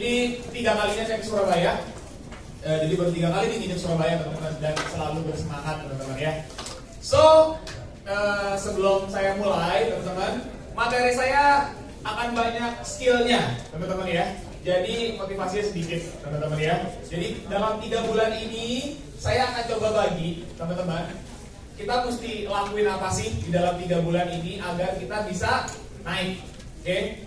Ini 3 kalinya saya ke Surabaya. Jadi baru 3 kali nih nginep Surabaya teman-teman, dan selalu bersemangat teman-teman ya. So, sebelum saya mulai teman-teman, materi saya akan banyak skillnya teman-teman ya. Jadi motivasinya sedikit teman-teman ya. Jadi dalam 3 bulan ini saya akan coba bagi teman-teman, kita mesti lakuin apa sih di dalam 3 bulan ini agar kita bisa naik. Oke?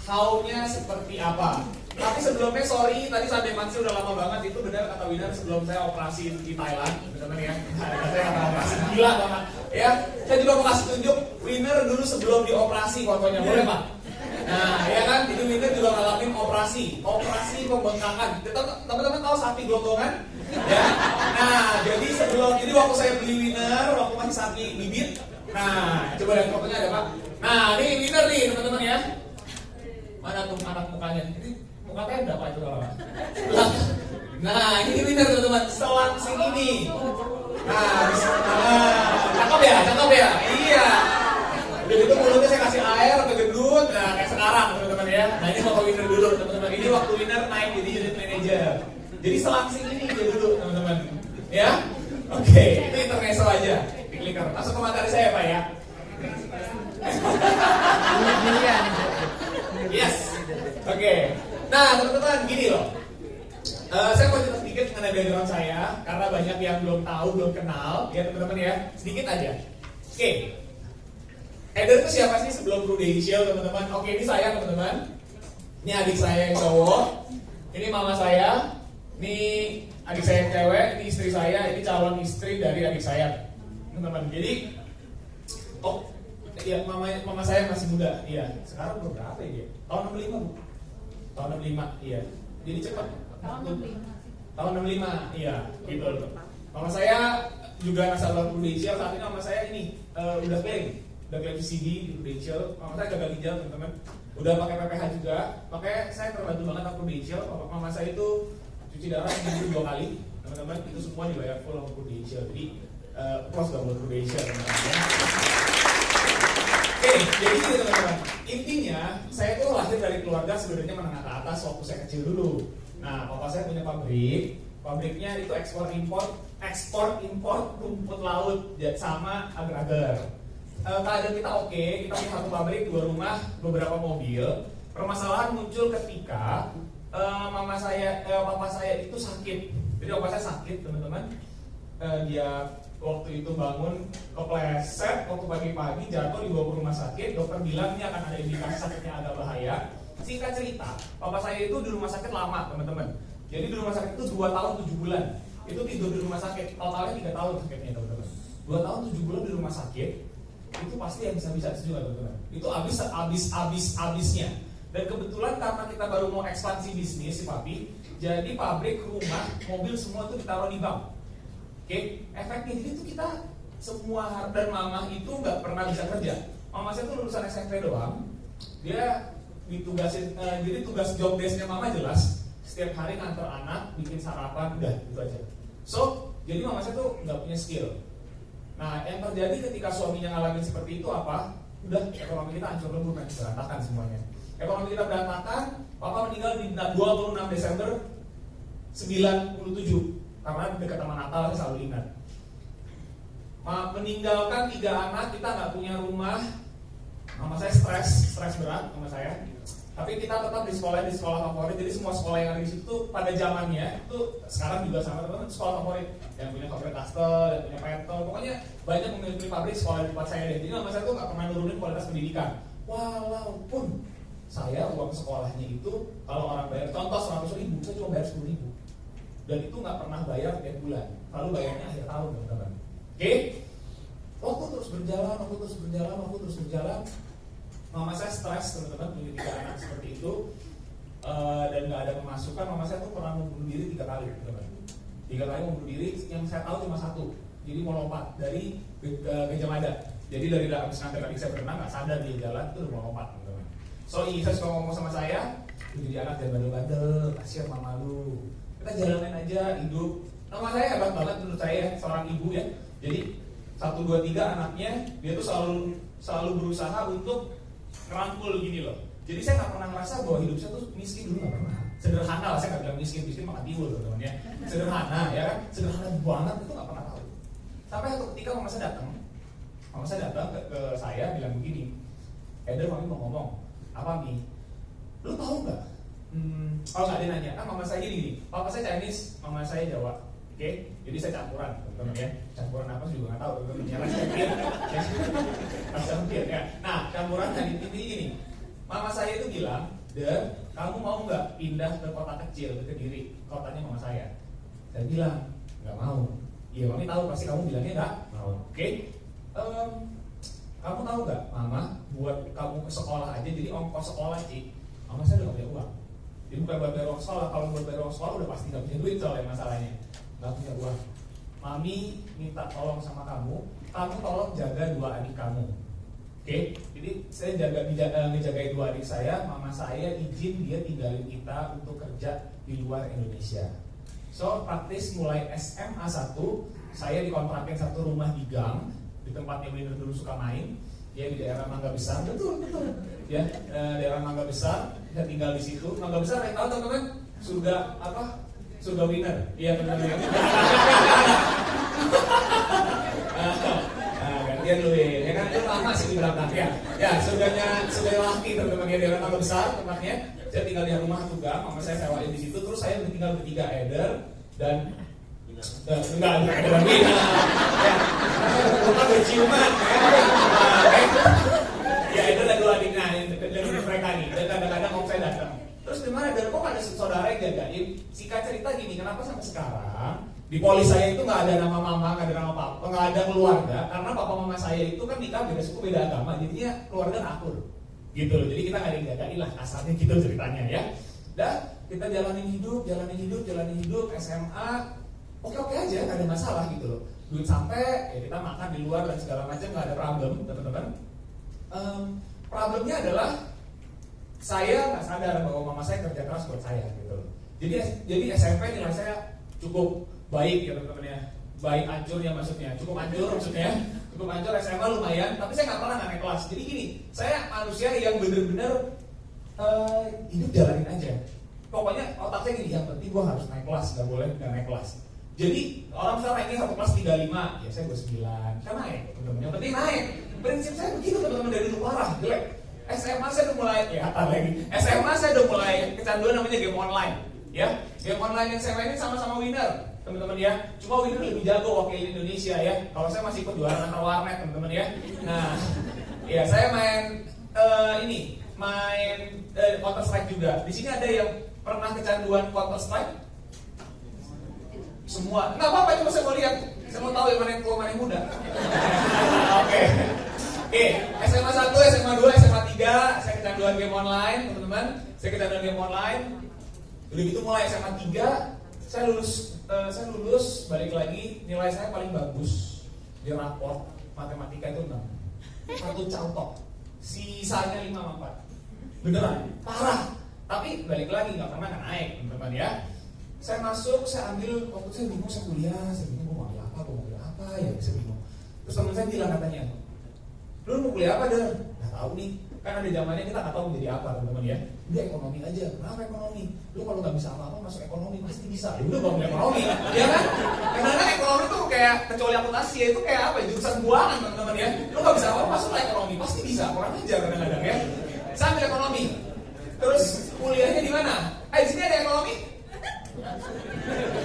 How-nya seperti apa? Tapi sebelumnya sorry, tadi sampai Mansi udah lama banget, itu benar kata Winner sebelum saya operasi di Thailand, teman-teman ya. Saya kata operasi gila banget. Ya, saya juga mau kasih tunjuk Winner dulu sebelum dioperasi fotonya, boleh Pak? Nah, ya kan, itu Winner juga ngalamin operasi pembengkakan. Teman-teman tahu sapi gelondongan? Ya. Nah, jadi waktu saya beli Winner, waktu masih sapi bibit. Nah, coba lihat fotonya ada Pak. Nah, ini Winner nih teman-teman ya. Mana tuh anak mukanya? Ini muka tenda Pak itu kalau. Nah, ini Winner teman-teman, selangsing ini. Nah, cakep ya? Iya. Udah gitu mulutnya saya kasih air, kegendut, nah kayak sekarang teman-teman ya. Nah ini foto Winner dulu teman-teman. Ini waktu Winner naik jadi unit manager. Jadi selangsing ini dia dulu teman-teman. Ya, oke, itu intermezzo aja. Di clicker. Masuk ke materi saya Pak ya. Yes. Oke. Nah teman-teman gini loh. Saya mau cerita sedikit mengenai background saya karena banyak yang belum tahu, belum kenal ya teman-teman ya. Sedikit aja. Oke. Eder itu siapa sih sebelum Prudential teman-teman? Oke, ini saya teman-teman. Ini adik saya yang cowok. Ini mama saya. Ini adik saya yang cewek. Ini istri saya. Ini calon istri dari adik saya teman-teman. Jadi iya, mama saya masih muda. Iya, sekarang umur berapa ya? Tahun 65 Bu. Tahun 65, iya. Jadi cepat. Tahun 65, iya, gitu loh. Mama saya juga nasabah Prudential. Saat ini mama saya ini udah klaim VCD di Prudential. Mama saya gagal ginjal teman-teman. Udah pakai PPH juga. Makanya saya terbantu banget sama Prudential. Mama saya itu cuci darah seminggu 2 kali teman-teman. Itu semua dibayar full sama Prudential. Jadi plus gak buat Prudential teman-teman. Oke, jadi gitu teman-teman. Intinya saya tuh lahir dari keluarga sebenarnya menengah ke atas waktu saya kecil dulu. Nah, papa saya punya pabrik. Pabriknya itu ekspor import rumput laut sama agar-agar. Keadaan kita oke, kita punya 1 pabrik, 2 rumah, beberapa mobil. Permasalahan muncul ketika papa saya itu sakit. Jadi papa saya sakit teman-teman. Dia waktu itu bangun kepleset waktu pagi-pagi, jatuh, dibawa ke rumah sakit. Dokter bilang ini akan ada indikasi sakitnya agak bahaya. Singkat cerita, papa saya itu di rumah sakit lama teman-teman. Jadi di rumah sakit itu 2 tahun 7 bulan. Itu tidur di rumah sakit, totalnya 3 tahun sakitnya teman-teman. 2 tahun 7 bulan di rumah sakit. Itu pasti yang bisa juga teman-teman. Itu habisnya. Dan kebetulan karena kita baru mau ekspansi bisnis si papi, jadi pabrik, rumah, mobil semua itu ditaruh di bank. Oke, efeknya jadi itu kita semua dan mama itu nggak pernah bisa kerja. Mama saya tuh lulusan SMP doang. Dia ditugasin, jadi tugas job desk-nya mama jelas. Setiap hari nganter anak, bikin sarapan, udah itu aja. So, jadi mama saya tuh nggak punya skill. Nah, yang terjadi ketika suaminya ngalamin seperti itu apa? Udah, ekonomi kita hancur lebur, berantakan semuanya. Ekonomi kita berantakan, papa meninggal di 26 Desember 97. Karena dekat sama Natal saya selalu ingat. Meninggalkan 3 anak, kita nggak punya rumah. Mama saya stres berat sama saya. Tapi kita tetap di sekolah favorit. Jadi semua sekolah yang ada di situ tuh pada zamannya itu sekarang juga sama teman-teman sekolah favorit. Yang punya favorit Astel, yang punya Pentel, pokoknya banyak memiliki pabrik sekolah di tempat saya deh. Jadi mama saya tuh nggak pernah nurunin kualitas pendidikan. Walaupun saya uang sekolahnya itu kalau orang bayar contoh 100.000, saya cuma bayar 10.000. Dan itu nggak pernah bayar tiap bulan, lalu bayarnya akhir tahun teman-teman. Oke? Waktu terus berjalan. Mama saya stres teman-teman, punya 3 anak seperti itu, dan nggak ada pemasukan. Mama saya tuh pernah membunuh diri 3 kali teman-teman. 3 kali membunuh diri, yang saya tahu cuma 1. Jadi mau lompat dari Gajah Mada. Jadi dari habis nanti tadi saya berenang nggak sadar di jalan itu mau lompat teman-teman. So saya suka ngomong sama saya, jadi anak jangan bandel-bandel, kasihan mama lu. Kita jalanin aja hidup. Nama saya hebat banget menurut saya, seorang ibu ya. Jadi 1, 2, 3 anaknya, dia tuh selalu berusaha untuk ngerangkul gini loh. Jadi saya nggak pernah ngerasa bahwa hidup saya tuh miskin dulu, nggak pernah. sederhana lah, saya nggak bilang miskin makan tiwul teman-teman ya. Sederhana ya kan, sederhana banget itu nggak pernah tahu. Sampai satu ketika mama saya datang ke saya bilang begini, Eder, mami mau ngomong, apa Mi? Lu tahu nggak? Oh nggak, dia nanya, kan mama saya gini, papa saya Chinese, mama saya Jawa, oke? Jadi saya campuran, teman-teman ya. Campuran apa sih juga nggak tahu, teman-teman ya. Sempit ya. Nah, campuran dan intinya gini, mama saya itu bilang, Der, kamu mau nggak pindah ke kota kecil, ke Kediri, kotanya mama saya? Saya bilang, nggak mau. Iya, mami tahu pasti kamu bilangnya nggak mau, oke? Kamu tahu nggak, mama, buat kamu ke sekolah aja, jadi ongkos sekolah Ci, mama saya udah nggak punya uang. Jadi bukan buat bayar uang sekolah, kalau buat bayar uang sekolah udah pasti nggak punya duit soalnya masalahnya, nggak punya uang. Mami minta tolong sama kamu tolong jaga dua adik kamu, oke? Jadi saya ngejagain dua adik saya, mama saya izin dia tinggalin kita untuk kerja di luar Indonesia. So praktis mulai SMA 1, saya dikontrakin satu rumah di gang, di tempatnya Winner dulu suka main, ya di daerah Mangga Besar, betul, ya daerah Mangga Besar, saya tinggal di situ. Mangga Besar, yang tahu teman-teman, surga apa? Surga Winner, iya teman-teman. Gantian lu ya kan, itu lama sih di belakang ya surganya laki teman-teman ya, daerah Mangga Besar tempatnya. Saya tinggal di rumah satu gang, mama saya sewain di situ, terus saya tinggal bertiga, Eder dan enggak ada lagi. Ya, bukan berciuman ya itu ada dua adiknya dari mereka nih, dan kadang-kadang om saya datang. Terus gimana, dan kok ada saudara yang jagain? Singkat cerita gini, kenapa sampai sekarang di polis saya itu nggak ada nama mama, nggak ada nama papa, nggak ada keluarga, karena papa mama saya itu kan nikah beda suku beda agama, jadinya keluarga akur gitu loh. Jadi kita nggak ada yang jagain lah, kasarnya gitu ceritanya ya. Dan kita jalanin hidup SMA oke aja, nggak ada masalah gitu loh. Duit sampai, ya kita makan di luar dan segala macam, nggak ada problem, teman-teman. Problemnya adalah saya nggak sadar bahwa mama saya kerja keras buat saya gitu loh. Jadi SMP nilai saya cukup baik ya teman-teman ya. Baik hancur ya maksudnya, cukup hancur maksudnya. Cukup hancur, SMA lumayan, tapi saya nggak pernah naik kelas. Jadi gini, saya manusia yang bener-bener hidup jalanin aja. Pokoknya otak saya gini, yang penting gue harus naik kelas, nggak boleh nggak naik kelas. Jadi orang misalnya naiknya satu kelas 35, ya saya 29, saya naik, teman-teman. Yang penting naik. Prinsip saya begitu teman-teman, dari dulu parah, jelek. SMA saya udah mulai, SMA saya udah mulai kecanduan namanya game online, ya. Game online yang saya mainin sama-sama Winner, teman-teman ya. Cuma Winner lebih jago wakil Indonesia ya. Kalau saya masih ikut juara antar warnet, teman-teman ya. Nah, ya saya main Counter Strike juga. Di sini ada yang pernah kecanduan Counter Strike? Semua. Nggak apa-apa, cuma saya mau lihat. Saya mau tahu yang mana yang tua, mana yang muda. Oke. SMA 1, SMA 2, SMA 3 saya kecanduan game online, teman-teman. Saya kecanduan game online. Udah gitu mulai SMA 3 saya lulus balik lagi, nilai saya paling bagus di raport matematika itu 6. Satu contoh. Sisanya 5 sama 4. Beneran, parah. Tapi balik lagi nggak pernah naik, teman-teman ya. Saya masuk, saya ambil, waktu saya bingung, saya kuliah, saya bingung mau ambil apa ya, saya bingung. Terus teman saya bilang katanya, lu mau kuliah apa Der? Nggak tahu nih, kan ada zamannya kita nggak tahu menjadi apa teman-teman ya. Udah ekonomi aja, kenapa ekonomi? Lu kalau nggak bisa apa-apa masuk ekonomi pasti bisa. Ya udah bangun ekonomi, ya kan? Karena ekonomi tuh kayak kecuali akuntansi ya, itu kayak apa? Jurusan buangan teman-teman ya. Lu nggak bisa apa-apa masuklah ekonomi, pasti bisa. Kurang aja kadang-kadang ya. Saya ambil ekonomi, terus kuliahnya di mana? Di sini ada ekonomi.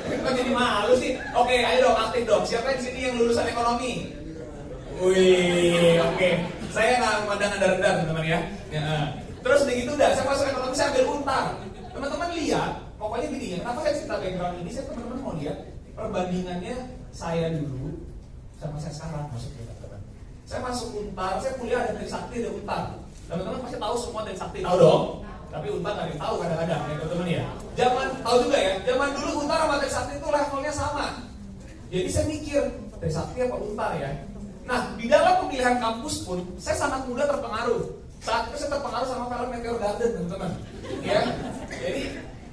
Kok jadi malu sih? Oke, ayo dong aktif dong. Siapa di sini yang lulusan ekonomi? Wih, oke. Saya nggak memandang anda rendah, teman-teman ya. Terus begitu udah, saya masuk ekonomi, saya ambil untar. Teman-teman lihat, pokoknya gini ya. Kenapa saya cerita background ini? Saya teman-teman mau lihat perbandingannya saya dulu sama saya sekarang, maksudnya teman-teman. Saya masuk untar, saya kuliah ada Trisakti, ada untar. Teman-teman pasti tahu semua Trisakti, tahu dong? Tapi untar nggak ada yang tahu kadang-kadang ya teman-teman ya. Zaman tahu juga ya. Zaman dulu untar sama Trisakti itu levelnya sama. Jadi saya mikir Trisakti apa untar ya. Nah, di dalam pemilihan kampus pun, saya sangat mudah terpengaruh. Saat itu saya terpengaruh sama film Meteor Garden, teman-teman. Ya, jadi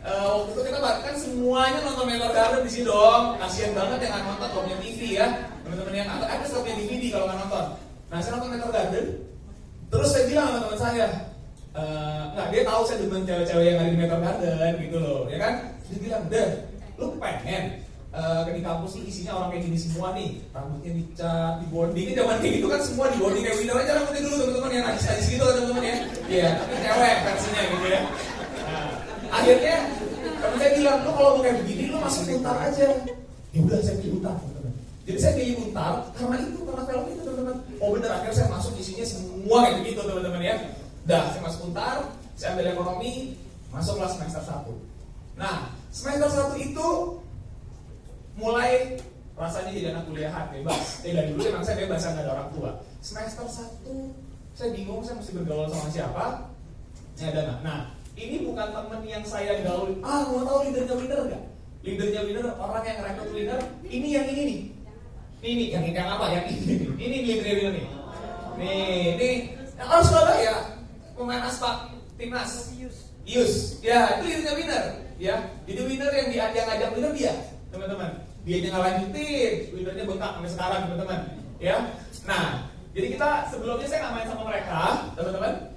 waktu itu kita bahkan semuanya nonton Meteor Garden di sini dong. Kasian banget yang nggak nonton, kalau punya TV ya, teman-teman yang ada stopnya DVD kalau nggak nonton. Nah, saya nonton Meteor Garden. Terus saya bilang sama teman saya, nggak, dia tahu saya demen cewek-cewek yang ada di Meteor Garden gitu loh, ya kan? Dia bilang, "Dan, lu pengen di kampus ini isinya orang kayak gini semua nih, rambutnya dicat, di bonding." Ini zaman kayak gitu kan semua di bonding kayak winner aja rambutnya dulu teman-teman yang najis-najis gitu kan teman-teman ya. Iya, tapi cewek versinya gitu ya. Nah, akhirnya temen saya bilang, "Lu kalau mau kayak begini lu masuk Untar aja." Ya udah, saya pilih Untar teman-teman. Jadi saya pilih Untar karena film itu teman-teman. Oh bener, akhirnya saya masuk isinya semua kayak begitu teman-teman ya. Dah, saya masuk Untar, saya ambil ekonomi, masuklah semester 1. Nah, semester 1 itu mulai rasanya jadi anak kuliahan, bebas. Dari dulu emang saya bebas, nggak ada orang tua. Semester 1, saya bingung saya mesti bergaul sama siapa. Saya ada nggak? Nah, ini bukan temen yang saya gaul. Mau tahu leadernya winner nggak? Leadernya winner, orang yang rekrut winner. Ini yang ini nih. Ini yang apa? Yang ini. Ini leadernya winner nih. Nih, yang harus Surabaya, pemain aspak timnas. Ius, ya itu leadernya winner. Ya, jadi winner yang ngajak winner dia, teman-teman. Dia yang lanjutin, winnernya bengkak sampai sekarang, teman-teman. Ya, nah, jadi kita sebelumnya saya nggak main sama mereka, teman-teman.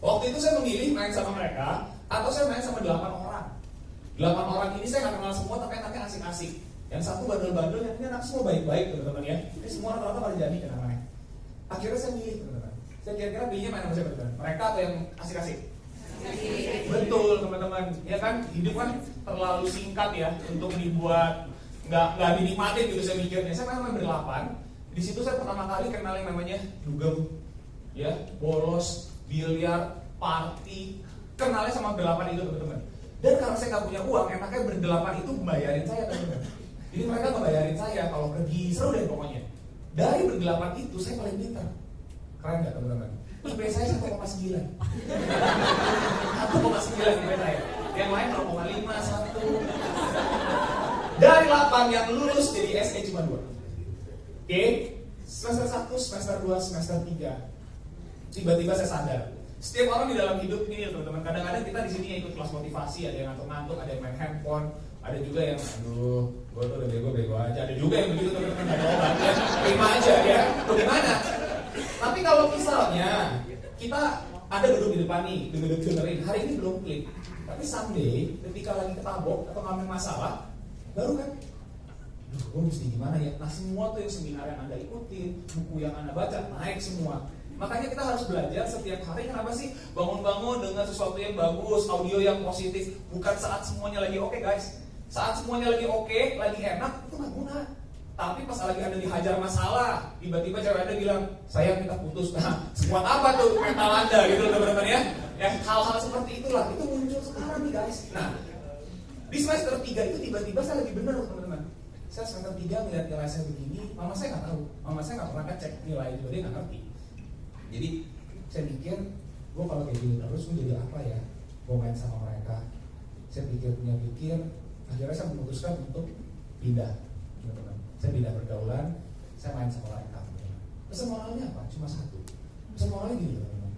Waktu itu saya memilih main sama mereka atau saya main sama 8 orang. 8 orang ini saya nggak kenal semua, tapi anaknya asik-asik. Yang satu bandel-bandel, yang ini anak semua baik-baik, teman-teman ya. Ini semua rata-rata pada jadi namanya. Akhirnya saya milih, teman-teman. Saya kira-kira pilihnya main sama siapa, teman-teman? Mereka atau yang asik-asik? Betul, teman-teman. Ya kan, hidup kan terlalu singkat ya untuk dibuat nggak dinikmatin gitu saya mikirnya. Saya main ber-8. Di situ saya pertama kali kenal yang namanya dugem, ya, bolos, biliar, party. Kenalnya sama ber-8 itu, teman-teman. Dan karena saya nggak punya uang, enaknya ber-8 itu membayarin saya, teman-teman. Jadi mereka ngebayarin saya kalau pergi, seru deh pokoknya. Dari ber-8 itu saya paling pintar. Keren nggak, teman-teman? IP saya 1,9. 1,9 IP saya. Yang lain 0,5, 1. Dari 8 yang lulus jadi SE cuma 2. Oke? Semester 1, semester 2, semester 3. Tiba-tiba saya sadar. Setiap orang di dalam hidup ini, teman-teman. Kadang-kadang kita di sini ikut kelas motivasi, ada yang ngantuk-ngantuk, ada yang main handphone, ada juga yang, aduh, gue tuh udah bego-bego aja. Ada juga yang begitu, teman-teman, gak ada obat ya. Terima aja ya. Bagaimana? Tapi kalau misalnya kita ada duduk di depan nih, dengerin, hari ini belum klik, tapi someday ketika lagi ketabok atau ngalamin masalah, baru kan, gue mesti gimana ya? Nah semua tuh yang seminar yang Anda ikutin, buku yang Anda baca, naik semua. Makanya kita harus belajar setiap hari. Kenapa sih bangun-bangun dengan sesuatu yang bagus, audio yang positif? Bukan saat semuanya lagi oke, guys. Saat semuanya lagi oke, lagi enak, itu nggak guna. Tapi pas lagi Anda dihajar masalah, tiba-tiba cewek Anda bilang, "Sayang, kita putus." Nah, sekuat apa tuh mental Anda gitu, teman-teman ya? Ya hal-hal seperti itulah itu muncul sekarang nih, guys. Nah, di semester 3 itu tiba-tiba saya lagi benar, teman-teman. Saya semester 3 melihat nilai saya begini, mama saya nggak tahu, mama saya nggak pernah ngecek nilai juga, dia nggak ngerti. Jadi saya pikir, gue kalau kayak gini terus gue jadi apa ya? Gue main sama mereka. Saya pikir, akhirnya saya memutuskan untuk pindah, teman-teman. Saya pindah pergaulan, saya main sama mereka. Pesan moralnya apa? Cuma satu. Pesan moralnya gini, teman-teman.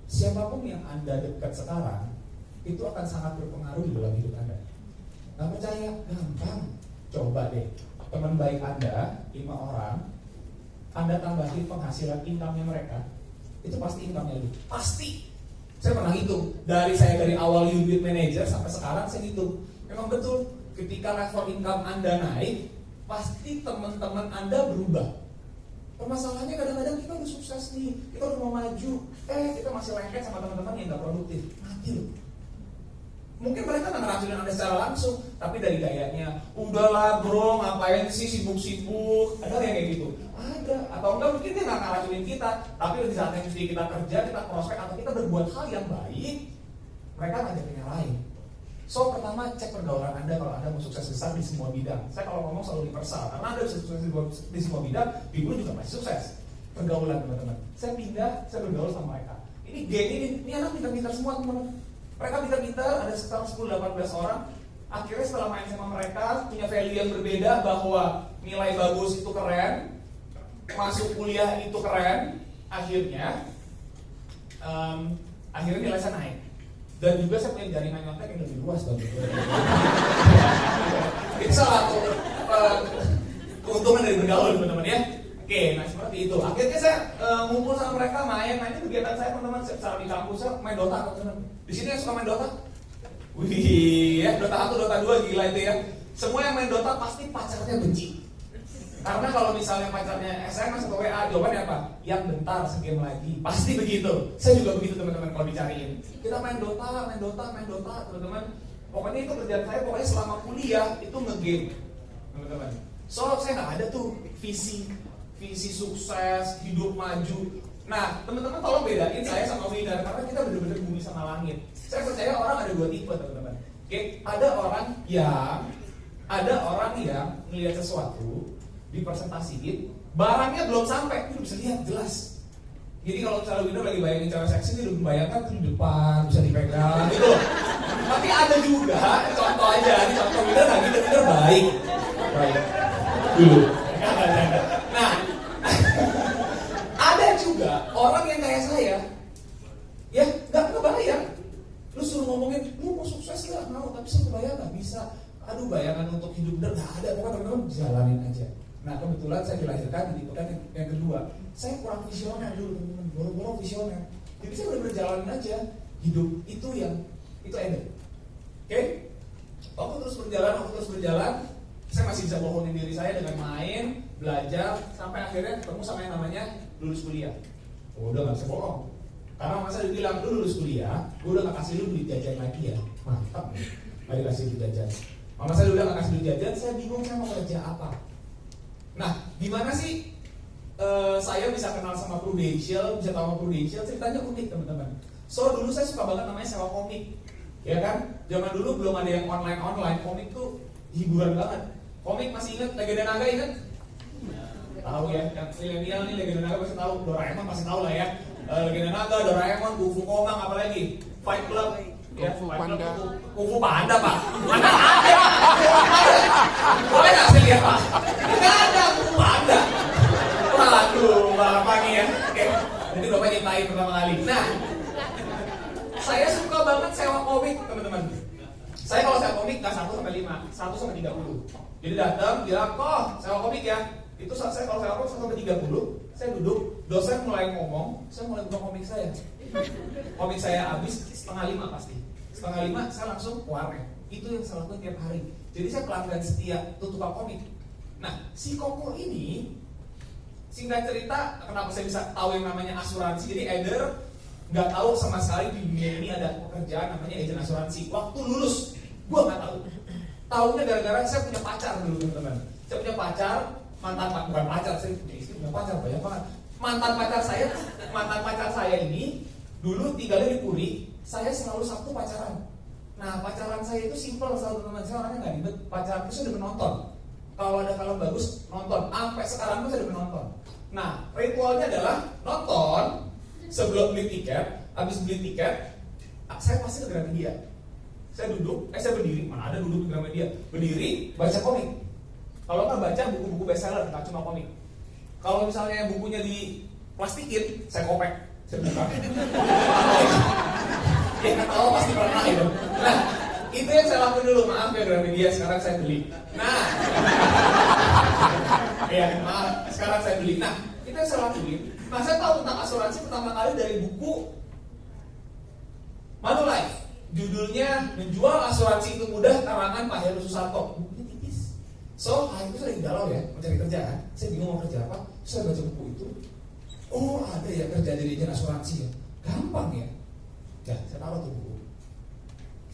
Siapapun yang Anda dekat sekarang, itu akan sangat berpengaruh di dalam hidup Anda. Nggak percaya? Gampang. Coba deh, teman baik Anda, 5 orang, Anda tambahin penghasilan income-nya mereka, itu pasti income-nya lebih. Pasti. Saya pernah hitung. Saya dari awal unit manager sampai sekarang saya hitung. Memang betul, ketika level income Anda naik, pasti teman-teman Anda berubah. Permasalahannya kadang-kadang kita udah sukses nih, kita udah mau maju, kita masih lengket sama teman-teman yang gak produktif. Mati loh. Mungkin mereka gak ngeracunin Anda secara langsung, tapi dari gayanya, udahlah bro, ngapain sih sibuk-sibuk. Ada yang kayak gitu? Ada. Atau enggak mungkin dia gak ngeracunin kita, tapi di saat yang mesti kita kerja, kita prospek, atau kita berbuat hal yang baik, mereka ngajakin yang lain. So pertama, cek pergaulan Anda kalau Anda mau sukses besar di semua bidang. Saya kalau ngomong selalu universal, karena Anda bisa sukses di semua bidang, di Ibu juga masih sukses. Pergaulan, teman-teman. Saya pindah, saya bergaul sama mereka. Ini geng ini anak pintar-pintar semua, teman-teman. Mereka pintar-pintar, ada sekitar 10-18 orang. Akhirnya setelah main sama mereka, punya value yang berbeda bahwa nilai bagus itu keren, masuk kuliah itu keren. Akhirnya nilai saya naik. Dan juga saya punya jaringan nyontek yang lebih luas dong. Itu salah satu keuntungan dari bergaul, teman-teman ya. Oke, nah seperti itu. Akhirnya saya ngumpul sama mereka, main itu kegiatan saya teman-teman. Secara di kampus saya main Dota, teman-teman. Di sini yang suka main Dota? Wih, ya Dota 1, Dota 2 gila itu ya. Semua yang main Dota pasti pacarnya benci. Karena kalau misalnya pacarnya SMS atau WA, jawabannya apa? Yang bentar segame lagi. Pasti begitu. Saya juga begitu teman-teman kalau dicariin. Kita main Dota, teman-teman. Pokoknya itu kerjaan saya, pokoknya selama kuliah itu ngegame, teman-teman. So saya nggak ada tuh visi sukses, hidup maju. Nah, teman-teman tolong bedain saya sama Winner karena kita benar-benar bumi sama langit. Saya percaya orang ada dua tipe, teman-teman. Oke, ada orang yang melihat sesuatu dipresentasiin, barangnya belum sampai, itu bisa lihat jelas. Jadi kalau misalnya Winner lagi bayangin cewek seksi, dia udah membayangkan tuh di depan bisa dipegang gitu. Tapi ada juga, contoh aja, ini contoh Winner lagi, Winner baik dulu. Nah, ada juga orang yang kayak saya, ya nggak kebayang. Lu suruh ngomongin, lu mau sukses nggak? Mau, tapi saya kebayang nggak bisa. Aduh, bayangan untuk hidup bener nggak ada. Pokoknya teman-teman jalanin aja. Nah, kebetulan saya dilahirkan di tipe yang kedua. Saya kurang visioner dulu, teman-teman. Boro-boro visioner. Jadi saya benar-benar jalanin aja. Hidup itu ada. Oke? Waktu terus berjalan, saya masih bisa bohongin diri saya dengan main, belajar, sampai akhirnya ketemu sama yang namanya lulus kuliah. Oh, udah gak bisa bohong. Karena masa dia bilang, lu lulus kuliah, gue udah gak kasih lu duit jajan lagi ya. Mantap nih, gak dikasih duit jajan. Mama saya udah gak kasih duit jajan, saya bingung saya mau kerja apa. Nah, gimana sih saya bisa kenal sama Prudential, bisa tahu sama Prudential, ceritanya unik teman-teman. So, dulu saya suka banget namanya sewa komik. Ya kan? Zaman dulu belum ada yang online, komik tuh hiburan banget. Komik masih ingat Legenda Naga, ingat? Tahu ya, yang milenial nih Legenda Naga pasti tahu, Doraemon pasti tahu lah ya. Legenda Naga, Doraemon, Kung Fu Komang, apalagi Fight Club, ya, Kung Fu Panda Pak. Mana ada? Boleh nggak saya lihat Pak? Nggak ada Kung Fu Panda. Waduh, Bapak nih ya. Oke, nanti Bapak nyiptain pertama kali. Nah, saya suka banget sewa komik teman-teman. Saya kalau sewa komik nggak 1-5, 1-30. Jadi datang, bilang, kok sewa komik ya? Itu saya kalau sewa komik 1-30, saya duduk, dosen mulai ngomong, saya mulai buka komik saya. Komik saya habis 4:30 pasti. 4:30 saya langsung ke warnet. Itu yang saya lakukan tiap hari. Jadi saya pelanggan setia tukang komik. Nah, si Koko ini, singkat cerita, kenapa saya bisa tahu yang namanya asuransi? Jadi Eder nggak tahu sama sekali di dunia ini ada pekerjaan namanya agen asuransi. Waktu lulus, gue nggak tahu. Taunya gara-gara saya punya pacar dulu teman-teman. Saya punya pacar, bukan pacar, saya punya istri, punya pacar banyak banget. Mantan pacar saya ini dulu tinggalnya di Puri. Saya selalu Sabtu pacaran. Nah, pacaran saya itu simpel, selalu teman-teman. Saya orangnya nggak ribet. Pacaran itu saya udah menonton. Kalau ada film bagus, nonton. Sampai sekarang pun saya udah menonton. Nah, ritualnya adalah nonton sebelum beli tiket. Habis beli tiket, saya pasti ke Gramedia. Saya berdiri, mana ada duduk di Gramedia. Berdiri, baca komik. Kalau nggak baca buku-buku bestseller, nggak cuma komik. Kalau misalnya bukunya di plastikin, saya kopek, saya buka. Ya nggak tahu pasti pernah itu. Nah, itu yang saya lakukan dulu. Maaf ya Gramedia, sekarang saya beli. Nah, ya maaf, sekarang saya beli. Nah, itu yang saya lakuin. Nah, saya tahu tentang asuransi pertama kali dari buku Manulife. Judulnya Menjual Asuransi Itu Mudah, karangan Pak Heru Susanto. Bukunya tipis. So, hari itu saya lagi galau ya, mencari kerjaan. Saya bingung mau kerja apa. Saya baca buku itu. Oh, ada ya kerja jadi agen asuransi ya. Gampang ya. Ya, saya taruh tuh buku.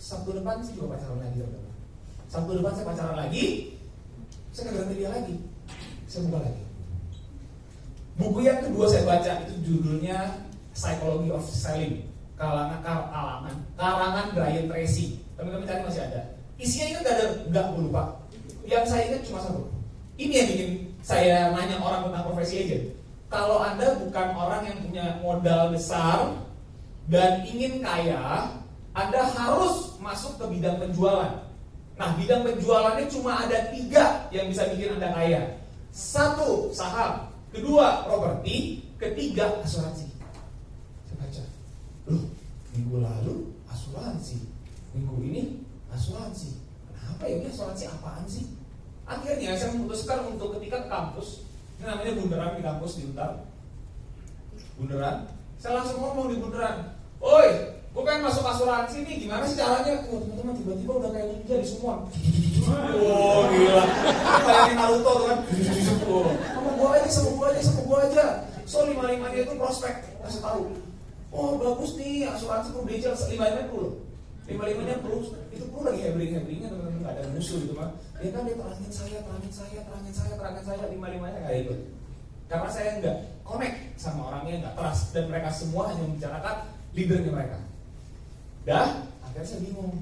Sabtu depan saya juga pacaran lagi, teman-teman. Sabtu depan saya pacaran lagi. Saya ke Gramedia lagi. Saya buka lagi. Buku yang kedua saya baca itu judulnya Psychology of Selling. Karangan Brian Tracy. Teman-teman cari masih ada. Isinya ingat gak ada? Enggak, gue lupa. Yang saya ingat cuma satu. Ini yang bikin saya nanya orang tentang profesi agent. Kalau Anda bukan orang yang punya modal besar dan ingin kaya, Anda harus masuk ke bidang penjualan. Nah, bidang penjualannya cuma ada 3 yang bisa bikin Anda kaya. 1, saham. 2, properti. 3, asuransi. Saya baca. Loh, minggu lalu asuransi, minggu ini asuransi. Kenapa ya ini asuransi apaan sih? Akhirnya saya memutuskan untuk ketika ke kampus Ini namanya bunderan di kampus di Untar. Bunderan. Saya langsung ngomong di bunderan, "Oi, gue pengen masuk asuransi nih, gimana sih caranya?" Wah, teman-teman tiba-tiba udah kayak ninja di semua. Oh gila, bayangin Naruto tuh kan. Sama gua aja. So 55-nya itu prospek, kasih tahu. Oh bagus nih, asuransi Prudential 55-nya perlu. 55-nya perlu, itu perlu lagi hebring-hebringnya teman-teman, nggak ada musuh gitu kan. Dia kan dia terangin saya, 55-nya nggak ikut. Karena saya nggak connect sama orangnya, nggak trust, dan mereka semua hanya membicarakan leadernya mereka. Dah, akhirnya saya bingung.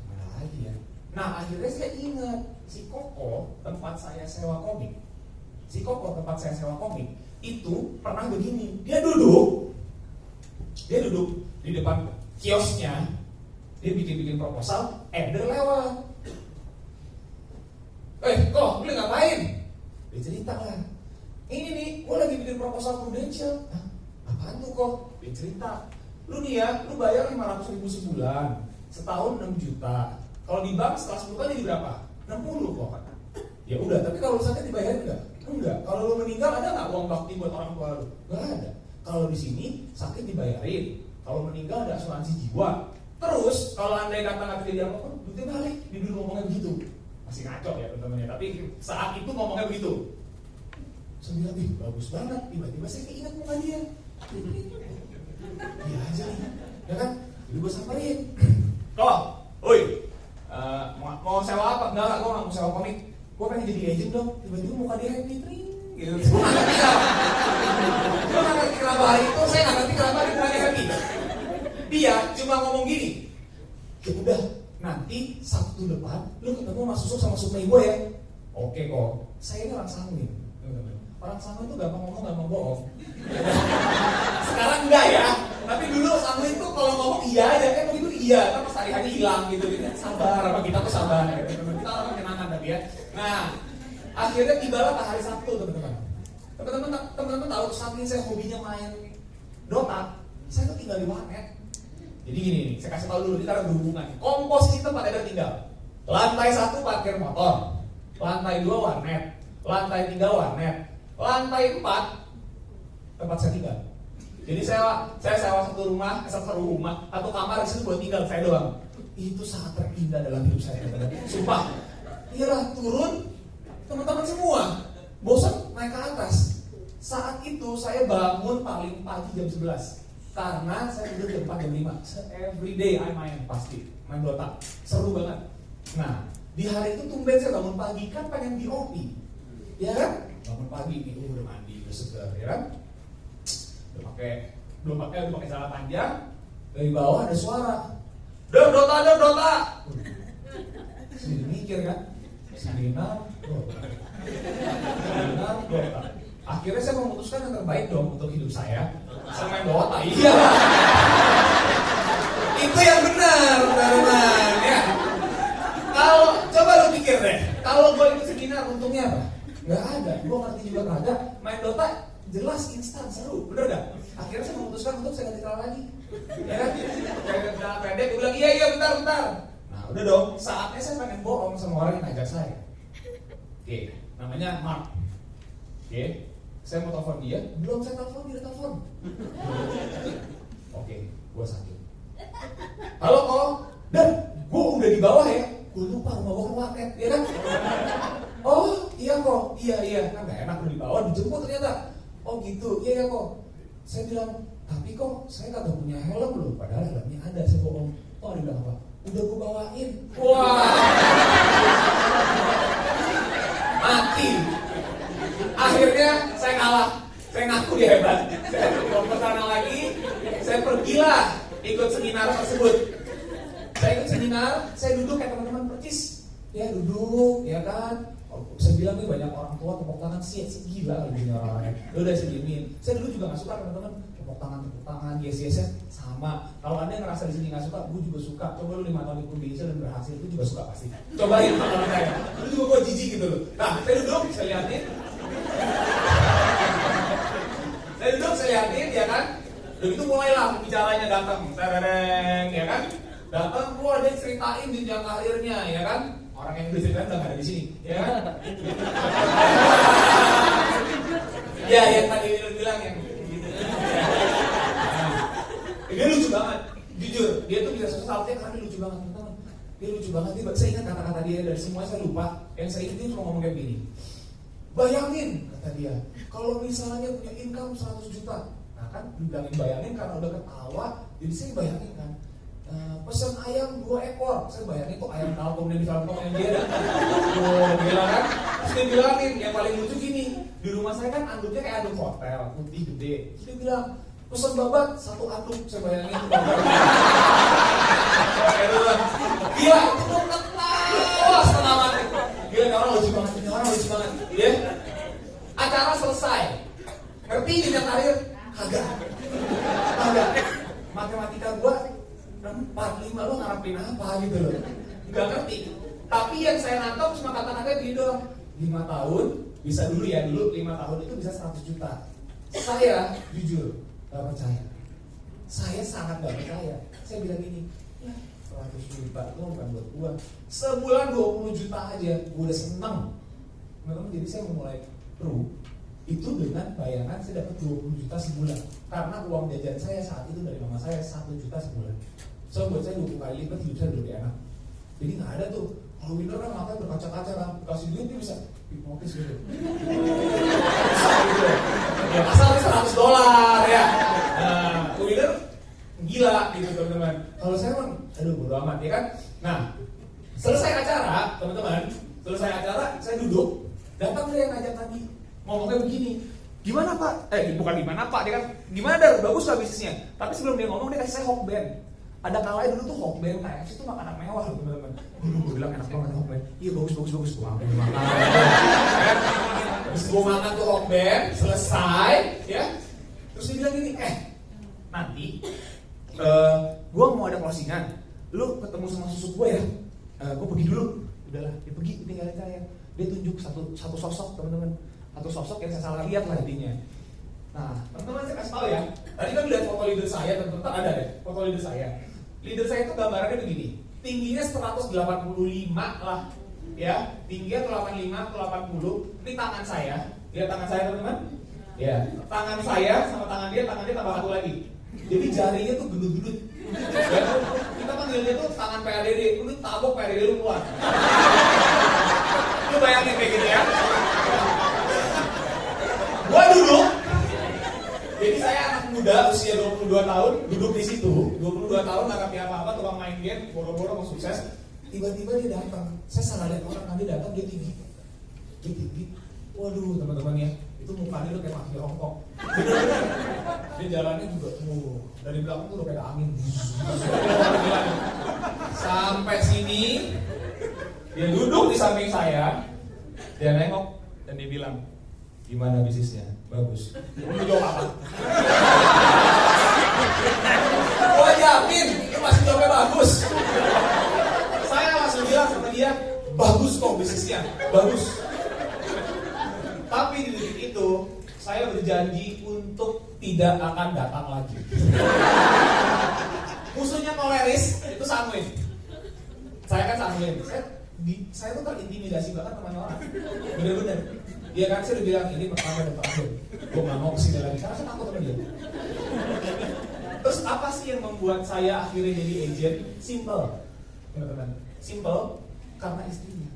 Mana lagi ya? Nah, akhirnya saya ingat si Koko tempat saya sewa komik. Itu pernah begini. Dia duduk di depan kiosnya. Dia bikin proposal, Eder lewat. Kok, lu ngapain? Dia cerita lah. Ini nih, gue lagi bikin proposal Prudential. Hah? Apaan tuh kok? Dia cerita. Lu nih ya, lu bayar 500.000 sebulan, setahun 6 juta. Kalau di bank setelah 10 kali jadi berapa? 60 kok. Ya udah, tapi kalau sakit dibayarin enggak? Enggak. Kalau lu meninggal ada nggak uang bakti buat orang tua lu? Nggak ada. Kalau di sini sakit dibayarin. Kalau meninggal ada asuransi jiwa. Terus kalau andai kata nggak terjadi apa-apa, duitnya balik. Dia dulu ngomongnya begitu. Masih ngaco ya teman-teman, tapi saat itu ngomongnya begitu. Saya bilang, bagus banget. Tiba-tiba saya keinget muka dia. Iya aja nih, ya kan? Jadi gue samperin. Kok, mau sewa apa? Enggak, gue nggak mau sewa komik. Gue pengen jadi agent dong. Tiba-tiba muka dia happy, gitu. Gue nggak ngerti kenapa hari itu, saya nggak ngerti kenapa dia mukanya happy. Dia cuma ngomong gini, ya udah, nanti Sabtu depan lu ketemu Mas Susuk sama Sukmei gue ya. Oke kok, saya ini orang Sanggit. Orang Sanggit itu gampang ngomong, gampang bohong. Sekarang enggak ya, tapi dulu Sanggit itu kalau ngomong iya aja, kan begitu iya, kan pas hari-hari hilang gitu. Sabar, apa kita tuh sabar. Kita orang kenangan tapi ya. Nah, akhirnya tibalah hari Sabtu teman-teman. Teman-teman tahu, saking saya hobinya main Dota, saya tuh tinggal di warnet. Jadi gini nih, saya kasih tahu dulu, kita ada berhubungan. Komposisi tempat ada tinggal. Lantai 1 parkir motor, lantai 2 warnet, lantai 3 warnet, lantai 4 tempat saya tinggal. Jadi saya sewa satu rumah, satu kamar di situ buat tinggal saya doang. Itu sangat terindah dalam hidup saya, teman-teman. Sumpah. Iyalah, turun teman-teman semua bosan naik ke atas. Saat itu saya bangun paling pagi jam 11 karena saya tidur jam 4 jam 5. Every day I main Dota. Seru banget. Nah, di hari itu tumben saya bangun pagi, kan pengen BOP. Ya kan? Bangun pagi nih, udah mandi, udah segar, ya kan? Belum pakai celana panjang. Dari bawah ada suara. Dota. Sini mikir kan? Seminar Dota. Akhirnya saya memutuskan yang terbaik dong untuk hidup saya. Saya main Dota, iya. Itu yang benar, teman-teman. Ya. Kalau coba lu pikir deh, kalau gue ikut seminar untungnya apa? Nggak ada. Gue ngerti juga kagak. Main Dota jelas instan seru, bener gak? Akhirnya saya memutuskan untuk saya ganti celana lagi. Ya kan? Saya ganti celana pendek, gue bilang iya bentar. Nah udah dong, saatnya saya pengen bohong sama orang yang ngajak saya. Oke, namanya Mark. Oke, saya mau telepon dia, belum saya telepon, dia telepon. Oke, gue sakit. Halo kok, dan gue udah di bawah ya. Gue lupa rumah gue ke warnet, ya kan? Oh iya kok, iya, kan gak enak lu di bawah, dijemput ternyata. Oh gitu, iya kok. Saya bilang, tapi kok saya kagak punya helm loh, padahal helmnya ada, saya bohong. Oh dia bilang apa? Udah gue bawain. Wah, mati. Akhirnya saya kalah, saya ngaku dia hebat. Saya mau ke sana lagi, saya pergilah ikut seminar tersebut. Saya ikut seminar, saya duduk kayak teman-teman percis. Ya duduk, ya kan. Saya bilang nih banyak orang tua tepuk tangan sih gila begini orang-orangnya. Udah saya diemin. Saya dulu juga nggak suka teman-teman tepuk tangan, yes sama. Kalau anda yang ngerasa di sini nggak suka, gue juga suka. Coba lu 5 tahun ikut Indonesia dan berhasil, gue juga suka pasti. Cobain teman-teman saya. Lu juga gue jijik gitu loh. Nah, saya duduk, saya liatin, ya kan. Dan itu mulailah bicaranya datang, tereng, ya kan. Datang, ada yang ceritain jenjang karirnya, ya kan. Orang yang diceritain udah gak ada di sini, ya kan? Ya, yang tadi bilang yang gitu. Dia lucu banget, jujur. Dia tuh bisa sesuatu karena dia lucu banget, teman-teman. Dia lucu banget. Saya ingat kata-kata dia dari semua saya lupa. Yang saya ingat dia cuma ngomong kayak gini. Bayangin, kata dia, kalau misalnya punya income 100 juta. Nah kan, dibilangin bayangin karena udah ketawa, jadi saya bayangin kan. Pesan ayam 2 ekor, saya bayangin tuh ayam kalkun dan di kalkun yang dia ada. Tuh, gila kan? Terus dia bilangin, yang paling lucu gini, di rumah saya kan anduknya kayak anduk hotel, putih gede. Terus dia bilang, pesan babat 1 anduk, saya bayangin tuh babat. Gila, itu tuh ketawa setengah mati. Gila, ini orang lucu banget, ya. Acara selesai. Ngerti jenjang karir? Kagak. Matematika gua 4, 5, lo ngarepin apa gitu loh. Gak ngerti. Tapi yang saya nangkep cuma kata-kata gini doang. 5 tahun, bisa dulu 5 tahun itu bisa 100 juta. Saya jujur gak percaya. Saya sangat gak percaya. Saya bilang gini, ya 100 juta itu bukan buat gua. Sebulan 20 juta aja, gua udah seneng. Teman-teman, jadi saya memulai pro itu dengan bayangan saya dapat 20 juta sebulan. Karena uang jajan saya saat itu dari mama saya 1 juta sebulan. So buat saya 20 kali lipat hidup saya lebih enak. Jadi nggak ada tuh. Kalau winner kan matanya berkaca-kaca kan, kasih duit dia bisa hipnotis gitu. Ya, asal $100 ya. Winner gila gitu teman-teman. Kalau saya emang, aduh bodo amat ya kan. Nah, selesai acara teman-teman, saya duduk, datang dia yang ngajak tadi. Ngomongnya begini, gimana Pak? Bukan gimana Pak, dia kan gimana Dar, bagus gak bisnisnya? Tapi sebelum dia ngomong, dia kasih saya Hokben. Ada kalanya dulu tuh Hokben, KFC itu makanan mewah loh teman-teman. Gue bilang enak banget Hokben. Iya bagus, gue makan. Terus gue makan tuh Hokben, selesai, ya. Terus dia bilang gini, nanti gue mau ada closingan, lu ketemu sama susuk gue ya. Gue pergi dulu, udahlah, dia pergi, tinggalin saya. Dia tunjuk satu sosok teman-teman. Atau sosok yang saya salah lihat lah intinya. Nah, teman-teman saya kasih tahu ya. Tadi kan lihat foto leader saya, teman-teman ada deh foto leader saya. Leader saya itu gambarannya begini. Tingginya 185 lah, ya. Tingginya 85 ke 80. Ini tangan saya. Lihat tangan saya teman-teman. Ya, tangan saya sama tangan dia tambah satu lagi. Jadi jarinya tuh gendut-gendut. Ya, kita panggilnya tuh tangan PADD. Lu tabok PADD lu keluar. Lu bayangin kayak gitu ya. Gua duduk, jadi saya anak muda usia 22 tahun duduk di situ, 22 tahun nggak ngerti apa-apa, tukang main game, boro-boro mau sukses. Tiba-tiba dia datang, saya salah lihat orang, dia datang dia tinggi. Waduh teman-teman ya, itu mukanya udah kayak mafia Hongkong. Bener-bener, dia jalannya juga, dari belakang tuh udah kayak angin. Sampai sini, dia duduk di samping saya, dia nengok dan dia bilang, gimana bisnisnya? Bagus. Lu jawab apa? Gua jamin, lu masih jawabnya bagus. Saya langsung bilang sama dia, bagus kok bisnisnya, bagus. Tapi di detik itu, saya berjanji untuk tidak akan datang lagi. Musuhnya koleris, itu Samuel. Saya kan Samuel. Saya tuh terintimidasi banget sama orang. Bener-bener. Dia kan saya udah bilang ini pertama dan terakhir. Gue gak mau kesini lagi karena saya takut sama dia. Terus apa sih yang membuat saya akhirnya jadi agent? Simple, teman-teman. Simple karena istrinya.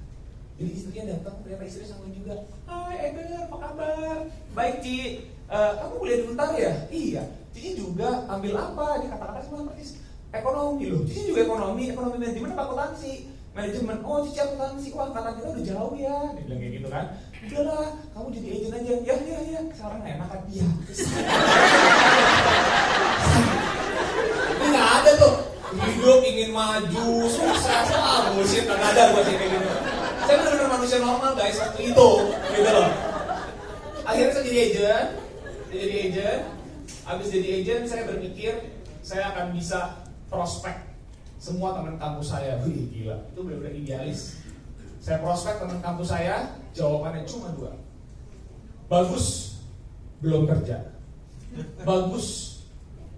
Jadi istrinya datang, ternyata istrinya sama juga. Hai Eder, apa kabar? Baik Ci, kamu kuliah di Untar ya? Iya. Cici juga ambil apa? Dia kata-kata semua persis ekonomi loh. Cici juga ekonomi manajemen apa akuntansi? Manajemen, oh Cici akuntansi, wah angkatan kita udah jauh ya. Dia bilang kayak gitu kan. Udahlah, kamu jadi agent aja. Ya, sekarang enak kan? Iya. Ini gak ada tuh. Hidup ingin maju, sukses, bullshit, gak ada buat kayak gitu. Saya benar-benar manusia normal guys, waktu itu, gitu loh. Akhirnya saya jadi agent. Habis jadi agent, saya berpikir saya akan bisa prospek semua teman kampus saya. Wih gila, itu benar-benar idealis. Saya prospek teman kampus saya, jawabannya cuma 2. Bagus, belum kerja. Bagus,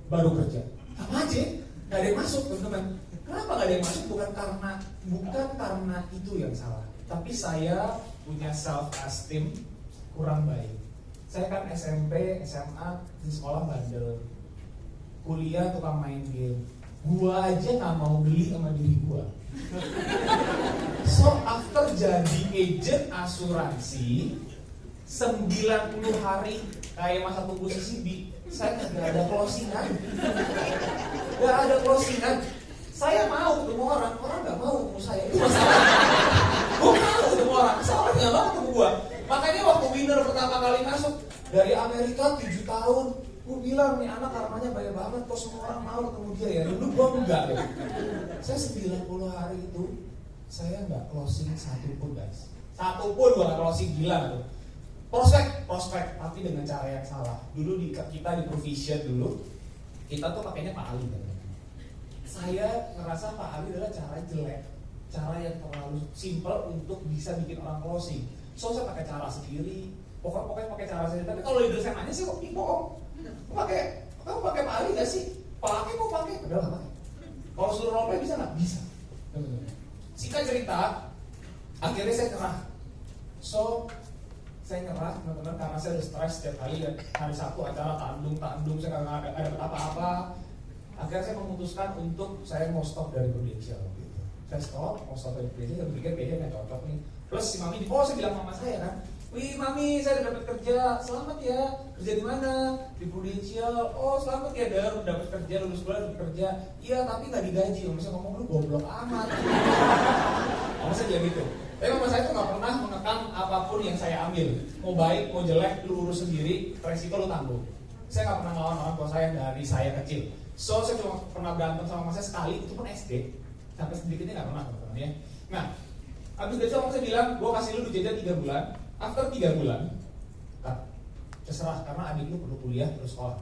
baru kerja. Sama aja, gak ada yang masuk teman-teman. Kenapa gak ada ada yang masuk bukan karena itu yang salah, tapi saya punya self esteem kurang baik. Saya kan SMP, SMA di sekolah bandel, kuliah tukang main game. Gua aja nggak mau beli sama diri gua. So after jadi agent asuransi 90 hari kayak masa tunggu CCB, saya nggak ada closingan. Nggak ada closingan. Saya mau ketemu orang nggak mau ketemu saya. Itu masalah. Gue mau ketemu orang nggak mau ketemu gue. Makanya waktu winner pertama kali masuk dari Amerika 7 tahun, gue bilang nih anak karmanya baik banget, kok semua orang mau ketemu dia ya. Dulu gue enggak deh. Saya 90 hari itu saya nggak closing satu pun guys. Satu pun gue nggak closing, gila tuh. Prospek, tapi dengan cara yang salah. Dulu kita di Provision dulu, kita tuh pakainya Pak Ali kan. Saya ngerasa Pak Ali adalah cara jelek, cara yang terlalu simple untuk bisa bikin orang closing. So saya pakai cara sendiri, pokoknya pakai cara sendiri. Tapi kalau leader saya nanya sih kok bohong. Kamu pakai Pak Ali gak sih? Pakai kok pakai, padahal nggak pakai. Kalau suruh roleplay bisa nggak? Bisa. Singkat cerita, akhirnya saya nyerah. So saya nyerah teman-teman karena saya udah stres setiap kali ya. Hari Sabtu acara tandung saya nggak ada apa-apa. Akhirnya saya memutuskan untuk saya mau stop dari Prudential gitu. Saya mau stop dari Prudential, saya pikir kayaknya nggak cocok nih. Plus si mami, saya bilang mama saya kan, wih mami saya udah dapat kerja, selamat ya. Kerja di mana? Di Prudential. Oh selamat ya Dar, udah dapat kerja, lulus kuliah dapat kerja. Iya tapi nggak digaji. Mama saya ngomong lu goblok amat. Mama saya bilang gitu. Tapi mama saya tuh nggak pernah mengekang apapun yang saya ambil. Mau baik mau jelek lu urus sendiri, resiko lu tanggung. Saya nggak pernah ngelawan orang tua saya dari saya kecil. So saya cuma pernah berantem sama mama saya sekali, itu pun SD. Sampai sedikitnya nggak pernah teman-teman ya. Nah, habis dari itu mama saya bilang, gue kasih lu jajan 3 bulan. After 3 bulan, terserah karena adik lu perlu kuliah terus sekolah.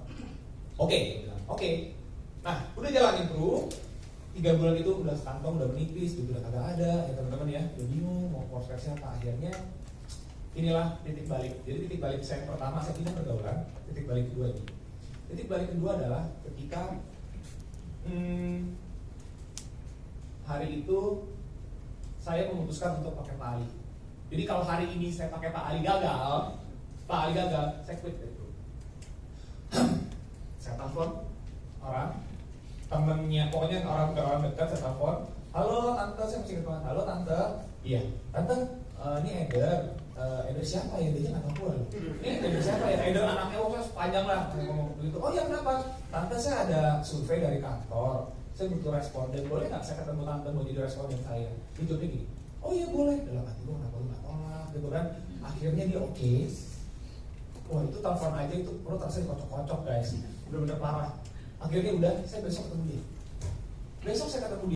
Oke. Nah, udah jalanin bro. 3 bulan itu udah kantong udah menipis, udah kagak ada ya teman-teman ya. Udah bingung mau prospeknya apa. Akhirnya inilah titik balik. Jadi titik balik saya pertama saya pindah pergaulan. Titik balik kedua ini. Titik balik kedua adalah ketika hari itu saya memutuskan untuk pakai Pak Ali. Jadi kalau hari ini saya pakai Pak Ali gagal, saya quit itu. Saya telepon orang, temennya, pokoknya orang dekat saya telepon. Halo tante, saya masih ketemu. Halo tante, iya tante, ini Eder siapa ya? Dia nggak tahu loh. Ini Eder siapa ya? Eder anaknya panjang lah ngomong begitu. Oh iya kenapa? Tante saya ada survei dari kantor. Saya butuh responden, boleh nggak saya ketemu tante mau jadi responden saya? Dia jawabnya gini, oh iya boleh. Dalam hati gue kenapa lu nggak tolak gitu kan? Akhirnya dia oke. Wah itu telepon aja itu perut rasanya kocok-kocok guys, bener-bener parah. Akhirnya udah, saya besok ketemu dia. Besok saya ketemu dia.